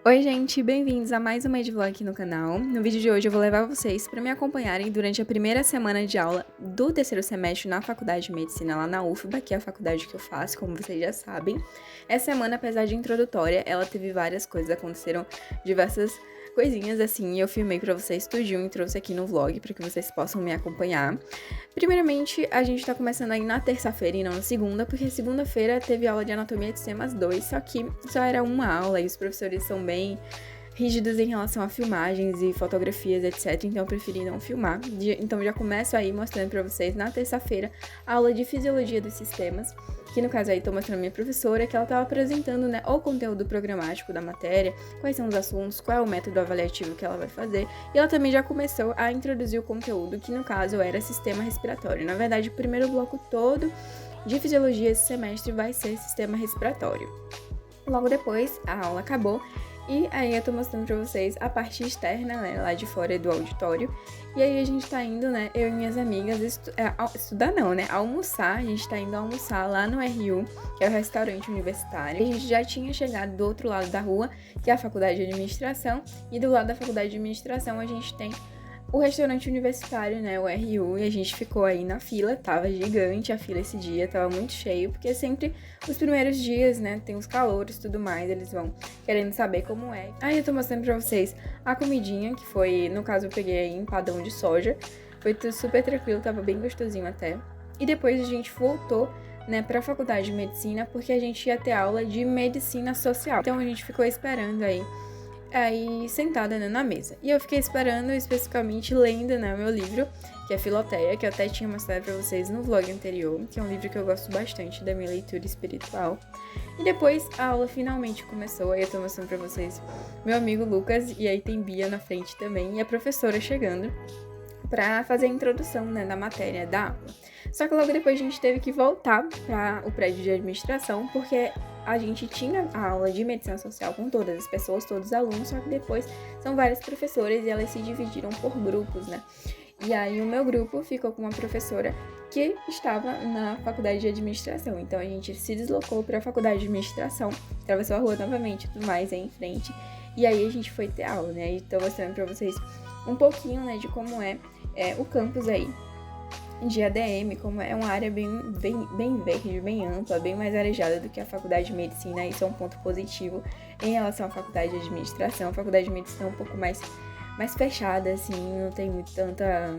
Oi gente, bem-vindos a mais um Edvlog aqui no canal. No vídeo de hoje eu vou levar vocês para me acompanharem durante a primeira semana de aula do terceiro semestre na Faculdade de Medicina lá na UFBA, que é a faculdade que eu faço, como vocês já sabem. Essa semana, apesar de introdutória, ela teve várias coisas, aconteceram diversas coisinhas assim, e eu filmei pra vocês tudinho e trouxe aqui no vlog pra que vocês possam me acompanhar. Primeiramente, a gente tá começando aí na terça-feira e não na segunda, porque segunda-feira teve aula de anatomia de sistemas 2, só que só era uma aula e os professores são bem rígidos em relação a filmagens e fotografias, etc. Então eu preferi não filmar. Então já começo aí mostrando pra vocês na terça-feira a aula de fisiologia dos sistemas, que no caso aí tô mostrando a minha professora, que ela tava apresentando, né, o conteúdo programático da matéria, quais são os assuntos, qual é o método avaliativo que ela vai fazer, e ela também já começou a introduzir o conteúdo, que no caso era sistema respiratório. Na verdade, o primeiro bloco todo de fisiologia esse semestre vai ser sistema respiratório. Logo depois, a aula acabou, e aí eu tô mostrando pra vocês a parte externa, né, lá de fora do auditório. E aí a gente tá indo, né, eu e minhas amigas, estudar não, né, almoçar. A gente tá indo almoçar lá no RU, que é o restaurante universitário. A gente já tinha chegado do outro lado da rua, que é a Faculdade de Administração. E do lado da Faculdade de Administração a gente tem o restaurante universitário, né, o RU, e a gente ficou aí na fila, tava gigante a fila esse dia, tava muito cheio, porque sempre os primeiros dias, né, tem os calores e tudo mais, eles vão querendo saber como é. Aí eu tô mostrando pra vocês a comidinha, que foi, no caso eu peguei aí empadão de soja, foi tudo super tranquilo, tava bem gostosinho até. E depois a gente voltou, né, pra faculdade de medicina, porque a gente ia ter aula de medicina social. Então a gente ficou esperando aí sentada, né, na mesa. E eu fiquei esperando, especificamente lendo, né, o meu livro, que é Filoteia, que eu até tinha mostrado pra vocês no vlog anterior, que é um livro que eu gosto bastante da minha leitura espiritual. E depois a aula finalmente começou, aí eu tô mostrando pra vocês meu amigo Lucas, e aí tem Bia na frente também, e a professora chegando pra fazer a introdução, né, da matéria da aula. Só que logo depois a gente teve que voltar para o prédio de administração, porque a gente tinha a aula de medicina social com todas as pessoas, todos os alunos, só que depois são várias professoras e elas se dividiram por grupos, né? E aí o meu grupo ficou com uma professora que estava na faculdade de administração. Então a gente se deslocou para a faculdade de administração, atravessou a rua novamente, tudo mais aí em frente. E aí a gente foi ter aula, né? E tô mostrando para vocês um pouquinho, né, de como é o campus aí de ADM, como é uma área bem verde, bem ampla, bem mais arejada do que a faculdade de medicina. Isso é um ponto positivo em relação à faculdade de administração. A faculdade de medicina é um pouco mais fechada, assim, não tem muito tanta...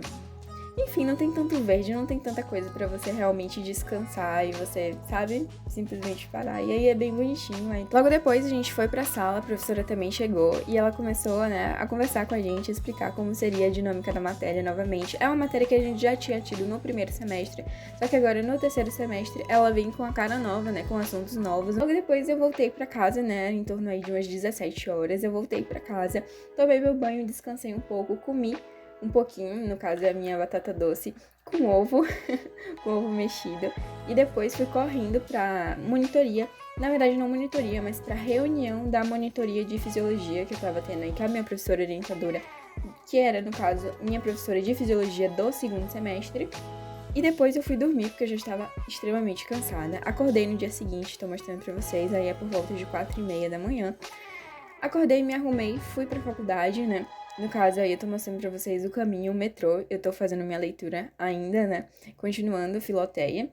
Enfim, não tem tanto verde, não tem tanta coisa pra você realmente descansar e você, sabe, simplesmente parar. E aí é bem bonitinho. Aí. Logo depois a gente foi pra sala, a professora também chegou e ela começou, né, a conversar com a gente, explicar como seria a dinâmica da matéria novamente. É uma matéria que a gente já tinha tido no primeiro semestre, só que agora no terceiro semestre ela vem com a cara nova, né, com assuntos novos. Logo depois eu voltei pra casa, né, em torno aí de umas 17 horas, eu voltei pra casa, tomei meu banho, descansei um pouco, comi um pouquinho, no caso é a minha batata doce, com ovo, com ovo mexido. E depois fui correndo pra monitoria, na verdade não monitoria, mas pra reunião da monitoria de fisiologia que eu tava tendo aí, que a minha professora orientadora, que era, no caso, minha professora de fisiologia do segundo semestre. E depois eu fui dormir, porque eu já estava extremamente cansada. Acordei no dia seguinte, tô mostrando pra vocês, aí é por volta de 4h30 da manhã. Acordei, me arrumei, fui pra faculdade, né? No caso aí eu tô mostrando pra vocês o caminho, o metrô. Eu tô fazendo minha leitura ainda, né? Continuando Filoteia.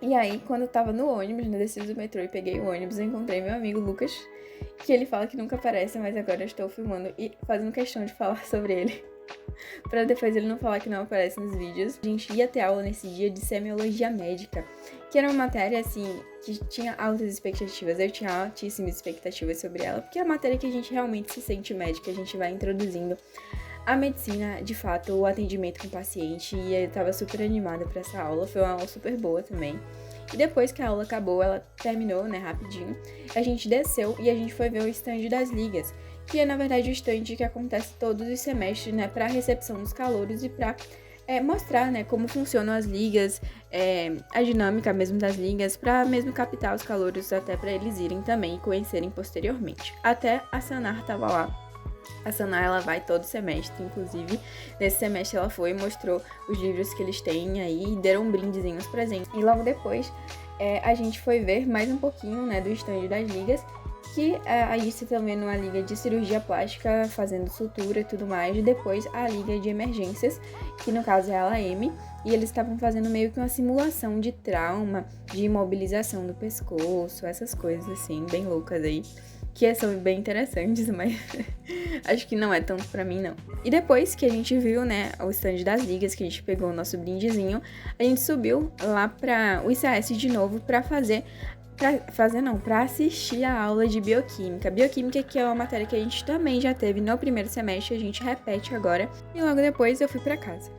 E aí, quando eu tava no ônibus, né, desci do metrô e peguei o ônibus, eu encontrei meu amigo Lucas, que ele fala que nunca aparece, mas agora eu estou filmando e fazendo questão de falar sobre ele. Pra depois ele não falar que não aparece nos vídeos. A gente ia ter aula nesse dia de semiologia médica, que era uma matéria, assim, que tinha altas expectativas. Eu tinha altíssimas expectativas sobre ela, porque é a matéria que a gente realmente se sente médica, a gente vai introduzindo a medicina, de fato, o atendimento com o paciente, e eu tava super animada pra essa aula, foi uma aula super boa também. E depois que a aula acabou, ela terminou, né, rapidinho, a gente desceu e a gente foi ver o stand das ligas, que é, na verdade, o stand que acontece todos os semestres, né, para recepção dos calouros e para mostrar, né, como funcionam as ligas, a dinâmica mesmo das ligas, para mesmo captar os calouros, até para eles irem também e conhecerem posteriormente. Até a Sanar tava lá. A Sanar, ela vai todo semestre, inclusive, nesse semestre ela foi e mostrou os livros que eles têm aí e deram um brindezinhos presentes. E logo depois, a gente foi ver mais um pouquinho, né, do stand das ligas. que aí você tá vendo a liga de cirurgia plástica fazendo sutura e tudo mais, e depois a liga de emergências, que no caso é a LAM, e eles estavam fazendo meio que uma simulação de trauma, de imobilização do pescoço, essas coisas assim, bem loucas aí, que são bem interessantes, mas acho que não é tanto pra mim, não. E depois que a gente viu, né, o stand das ligas, que a gente pegou o nosso brindezinho, a gente subiu lá pra o ICS de novo pra assistir a aula de bioquímica. Bioquímica, que é uma matéria que a gente também já teve no primeiro semestre, a gente repete agora, e logo depois eu fui pra casa.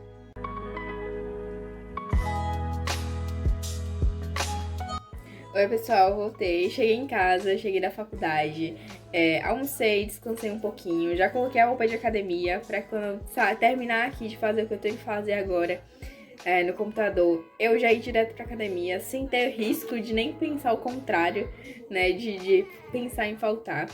Oi, pessoal, voltei, cheguei em casa, cheguei da faculdade, almocei, descansei um pouquinho, já coloquei a roupa de academia pra quando terminar aqui de fazer o que eu tenho que fazer agora no computador, eu já ir direto pra academia, sem ter risco de nem pensar o contrário, né, de pensar em faltar.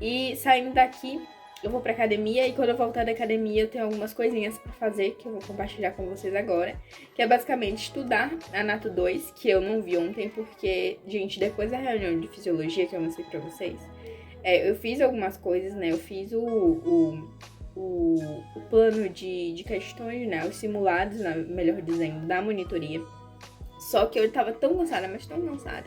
E saindo daqui, eu vou pra academia e quando eu voltar da academia eu tenho algumas coisinhas pra fazer que eu vou compartilhar com vocês agora, que é basicamente estudar a Nato 2, que eu não vi ontem porque, gente, depois da reunião de fisiologia que eu mostrei pra vocês, eu fiz algumas coisas, né, eu fiz o plano de questões, né, os simulados, melhor dizendo, da monitoria, só que eu tava tão cansada, mas tão cansada,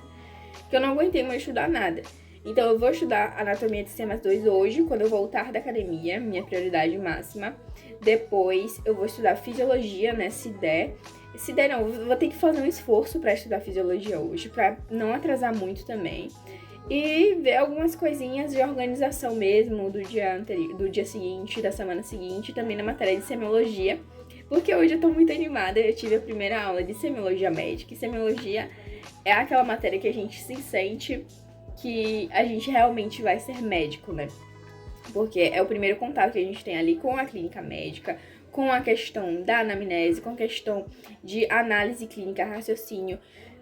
que eu não aguentei mais estudar nada. Então eu vou estudar anatomia de sistemas 2 hoje, quando eu voltar da academia, minha prioridade máxima. Depois eu vou estudar fisiologia, né, se der. Se der não, eu vou ter que fazer um esforço pra estudar fisiologia hoje, pra não atrasar muito também. E ver algumas coisinhas de organização mesmo do dia anterior, do dia seguinte, da semana seguinte, também na matéria de semiologia. Porque hoje eu tô muito animada, eu tive a primeira aula de semiologia médica. E semiologia é aquela matéria que a gente se sente que a gente realmente vai ser médico, né? Porque é o primeiro contato que a gente tem ali com a clínica médica, com a questão da anamnese, com a questão de análise clínica, raciocínio,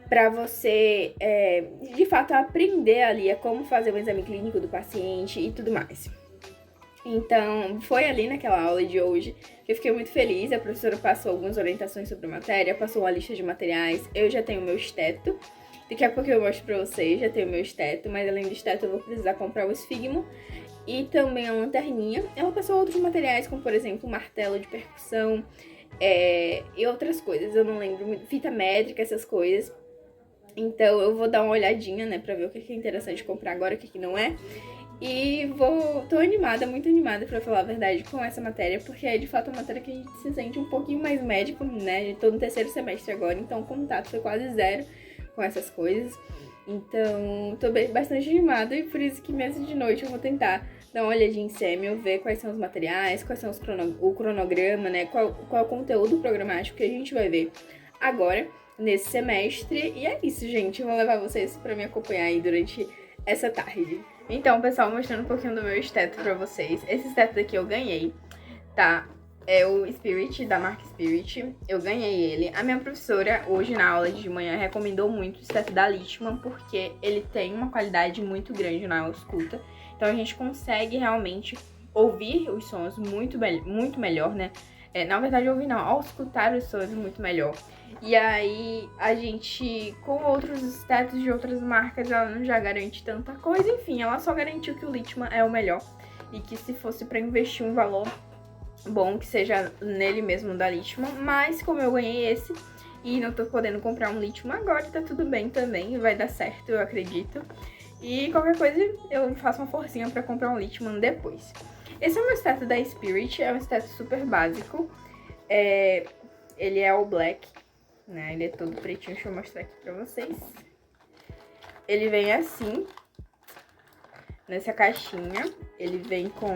para você, de fato, aprender ali como fazer o exame clínico do paciente e tudo mais. Então, foi ali naquela aula de hoje que eu fiquei muito feliz. A professora passou algumas orientações sobre a matéria, passou uma lista de materiais. Eu já tenho o meu esteto. Daqui a pouco eu mostro pra vocês, já tenho o meu esteto, mas além do esteto eu vou precisar comprar o esfigmo e também a lanterninha. Ela passou outros materiais, como por exemplo o martelo de percussão e outras coisas, eu não lembro, fita métrica, essas coisas. Então eu vou dar uma olhadinha, né, pra ver o que é interessante comprar agora, o que não é. E tô animada, muito animada, pra falar a verdade, com essa matéria, porque é de fato uma matéria que a gente se sente um pouquinho mais médico, né? Tô no terceiro semestre agora, então o contato foi quase zero com essas coisas. Então, tô bastante animada e por isso que mesmo de noite eu vou tentar dar uma olhadinha em Semio, ver quais são os materiais, quais são o cronograma, né? Qual é o conteúdo programático que a gente vai ver agora, nesse semestre. E é isso, gente. Eu vou levar vocês pra me acompanhar aí durante essa tarde. Então, pessoal, mostrando um pouquinho do meu esteto pra vocês. Esse esteto daqui eu ganhei, tá? É o Spirit, da marca Spirit. Eu ganhei ele. A minha professora, hoje na aula de manhã, recomendou muito o esteto da Littmann, porque ele tem uma qualidade muito grande na escuta. Então a gente consegue realmente ouvir os sons muito melhor, né? Na verdade, ouvir não, ao escutar os sons muito melhor. E aí, a gente, com outros estetos de outras marcas, ela não já garante tanta coisa. Enfim, ela só garantiu que o Littmann é o melhor. E que se fosse pra investir um valor bom, que seja nele mesmo da Littmann, mas como eu ganhei esse e não tô podendo comprar um Littmann agora, tá tudo bem também, vai dar certo, eu acredito. E qualquer coisa eu faço uma forcinha pra comprar um Littmann depois. Esse é o meu esteto da Spirit, é um esteto super básico, ele é all black, né, ele é todo pretinho, deixa eu mostrar aqui pra vocês. Ele vem assim, nessa caixinha, ele vem com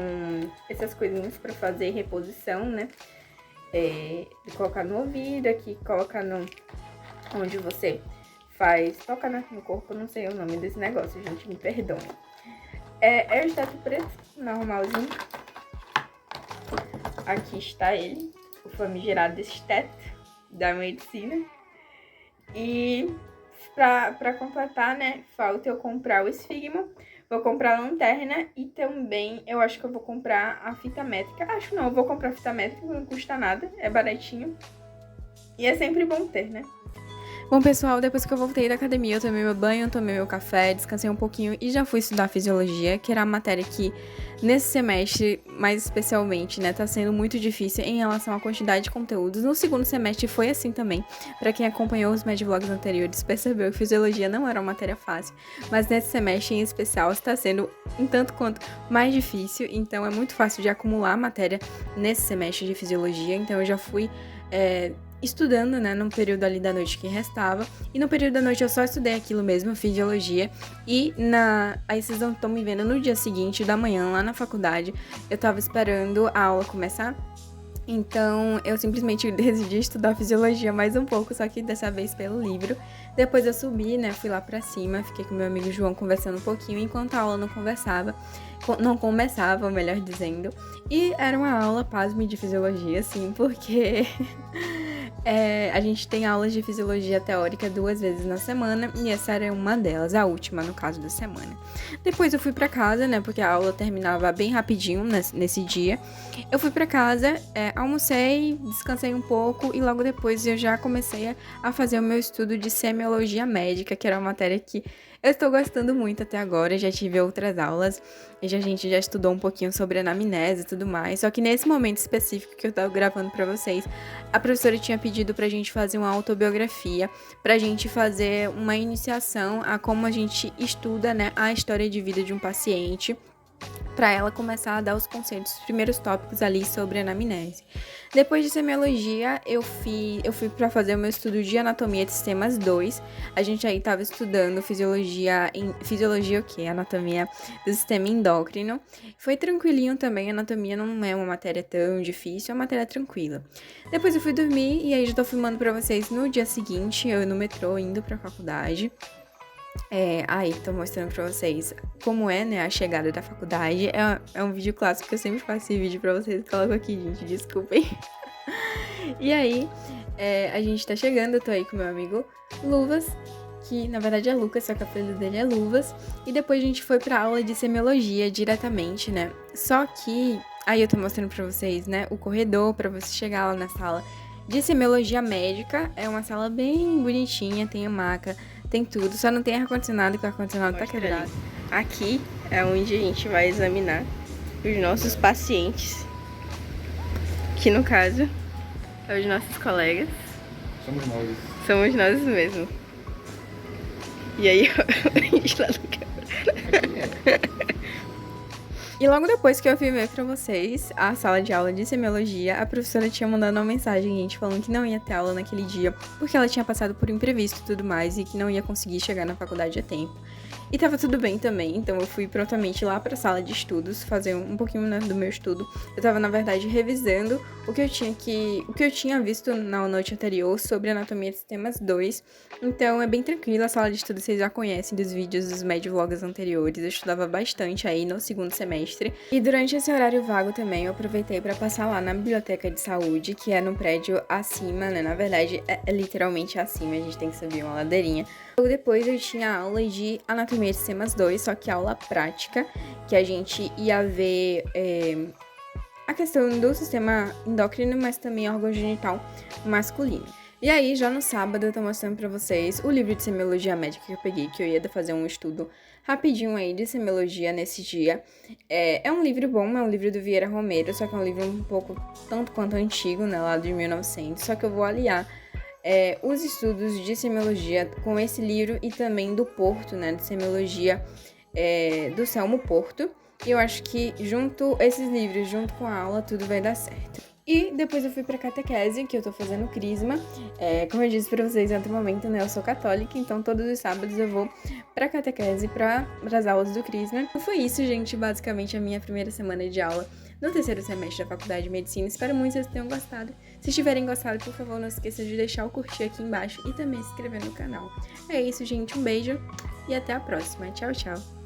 essas coisinhas pra fazer reposição, né? De colocar no ouvido, aqui colocar no onde você faz, toca no corpo, não sei o nome desse negócio, gente, me perdoem. É o esteto preto, normalzinho. Aqui está ele, o famigerado esteto da medicina. E pra completar, né, falta eu comprar o esfigmo. Vou comprar a lanterna e também eu acho que eu vou comprar a fita métrica. Acho não, eu vou comprar a fita métrica, não custa nada, é baratinho. E é sempre bom ter, né? Bom, pessoal, depois que eu voltei da academia, eu tomei meu banho, tomei meu café, descansei um pouquinho e já fui estudar fisiologia, que era a matéria que, nesse semestre, mais especialmente, né, tá sendo muito difícil em relação à quantidade de conteúdos. No segundo semestre foi assim também. Pra quem acompanhou os Medvlogs anteriores, percebeu que fisiologia não era uma matéria fácil, mas nesse semestre em especial está sendo um tanto quanto mais difícil, então é muito fácil de acumular matéria nesse semestre de fisiologia, então eu já fui estudando, né, no período ali da noite que restava, e no período da noite eu só estudei aquilo mesmo, fisiologia, e aí vocês estão me vendo no dia seguinte, da manhã, lá na faculdade, eu tava esperando a aula começar, então eu simplesmente decidi estudar fisiologia mais um pouco, só que dessa vez pelo livro. Depois eu subi, né, fui lá pra cima, fiquei com meu amigo João conversando um pouquinho, enquanto a aula não começava, melhor dizendo, e era uma aula, pasme, de fisiologia, assim, porque a gente tem aulas de fisiologia teórica 2 vezes na semana, e essa era uma delas, a última, no caso da semana. Depois eu fui pra casa, né, porque a aula terminava bem rapidinho nesse dia. Eu fui pra casa, almocei, descansei um pouco, e logo depois eu já comecei a fazer o meu estudo de semiologia médica, que era uma matéria que eu estou gostando muito até agora, já tive outras aulas, e a gente já estudou um pouquinho sobre anamnese e tudo mais, só que nesse momento específico que eu tava gravando pra vocês, a professora tinha pedido pra gente fazer uma autobiografia, pra gente fazer uma iniciação a como a gente estuda, né, a história de vida de um paciente, para ela começar a dar os conceitos, os primeiros tópicos ali sobre anamnese. Depois de semiologia, eu fui para fazer o meu estudo de anatomia de sistemas 2. A gente aí estava estudando fisiologia o quê? Anatomia do sistema endócrino. Foi tranquilinho também, anatomia não é uma matéria tão difícil, é uma matéria tranquila. Depois eu fui dormir e aí já tô filmando para vocês no dia seguinte, eu no metrô indo para a faculdade. Aí, tô mostrando pra vocês como é, né, a chegada da faculdade. É um vídeo clássico que eu sempre faço esse vídeo pra vocês. Coloco aqui, gente, desculpem. E aí, a gente tá chegando, eu tô aí com meu amigo Luvas, que na verdade é Lucas, só que o apelido dele é Luvas. E depois a gente foi pra aula de semiologia diretamente, né. Só que, aí eu tô mostrando pra vocês, né, o corredor pra você chegar lá na sala de semiologia médica. É uma sala bem bonitinha, tem a maca, tem tudo, só não tem ar-condicionado, que o ar-condicionado tá quebrado. Aqui é onde a gente vai examinar os nossos pacientes, que no caso é os nossos colegas. Somos nós. Somos nós mesmo. E aí, a gente lá no quebra. E logo depois que eu filmei pra vocês a sala de aula de semiologia, a professora tinha mandado uma mensagem, gente, falando que não ia ter aula naquele dia, porque ela tinha passado por imprevisto e tudo mais, e que não ia conseguir chegar na faculdade a tempo. E tava tudo bem também, então eu fui prontamente lá pra sala de estudos, fazer um pouquinho, né, do meu estudo. Eu tava, na verdade, revisando o que eu tinha visto na noite anterior sobre anatomia de sistemas 2. Então é bem tranquilo, a sala de estudo vocês já conhecem dos vídeos dos Medvlogs anteriores. Eu estudava bastante aí no segundo semestre. E durante esse horário vago também eu aproveitei pra passar lá na biblioteca de saúde, que é no prédio acima, né? Na verdade, é literalmente acima, a gente tem que subir uma ladeirinha. Logo depois eu tinha aula de anatomia de sistemas 2, só que aula prática, que a gente ia ver a questão do sistema endócrino, mas também órgão genital masculino. E aí, já no sábado, eu tô mostrando pra vocês o livro de semiologia médica que eu peguei, que eu ia fazer um estudo rapidinho aí de semiologia nesse dia. É um livro bom, é um livro do Vieira Romero, só que é um livro um pouco tanto quanto antigo, né, lá de 1900, só que eu vou aliar os estudos de semiologia com esse livro e também do Porto, né, de semiologia do Selmo Porto. E eu acho que esses livros, junto com a aula, tudo vai dar certo. E depois eu fui pra catequese, que eu tô fazendo crisma. Como eu disse pra vocês em outro momento, né, eu sou católica, então todos os sábados eu vou pra catequese pras aulas do crisma. Então foi isso, gente, basicamente a minha primeira semana de aula no terceiro semestre da Faculdade de Medicina. Espero muito que vocês tenham gostado. Se tiverem gostado, por favor, não esqueça de deixar o curtir aqui embaixo e também se inscrever no canal. É isso, gente, um beijo e até a próxima. Tchau, tchau!